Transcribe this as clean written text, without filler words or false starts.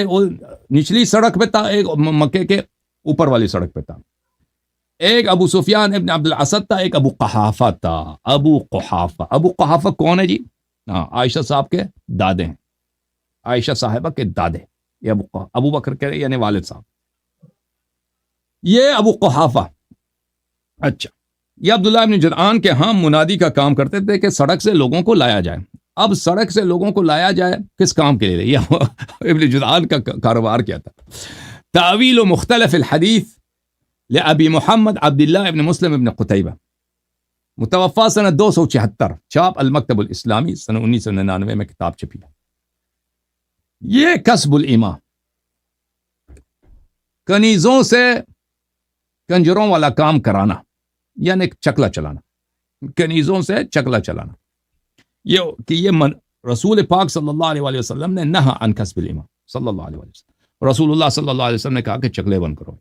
وہ نچلی سڑک پہ تھا، ایک مکے کے اوپر والی سڑک پہ تھا. ایک ابو سفیان ابن عبد الاسد تھا، ایک ابو قحافہ تھا. ابو قحافہ کون ہے جی؟ ہاں، عائشہ صاحب کے دادے ہیں، عائشہ صاحبہ کے دادے. یہ ابو بکر کے یعنی والد صاحب، یہ ابو قحافہ. اچھا، یہ عبداللہ ابن جدعان کے ہاں منادی کا کام کرتے تھے کہ سڑک سے لوگوں کو لایا جائے. اب سڑک سے لوگوں کو لایا جائے کس کام کے لیے؟ یہ ابن جدعان کا کاروبار کیا تھا. تعویل و مختلف الحدیث لأبی محمد عبداللہ ابن مسلم ابن قتیبہ، متوفا سنہ 276، چاپ المکتب الاسلامی، سنہ 1999 میں کتاب چھپی. یہ کسب الایما، کنیزوں سے کنجروں والا کام کرانا، یعنی چکلا چلانا، کنیزوں سے چکلا چلانا. یہ رسول پاک صلی اللہ علیہ وسلم نے نہا عن کسب الایما، صلی اللہ علیہ وسلم. رسول اللہ صلی اللہ علیہ وسلم نے کہا کہ چکلے بند کرو.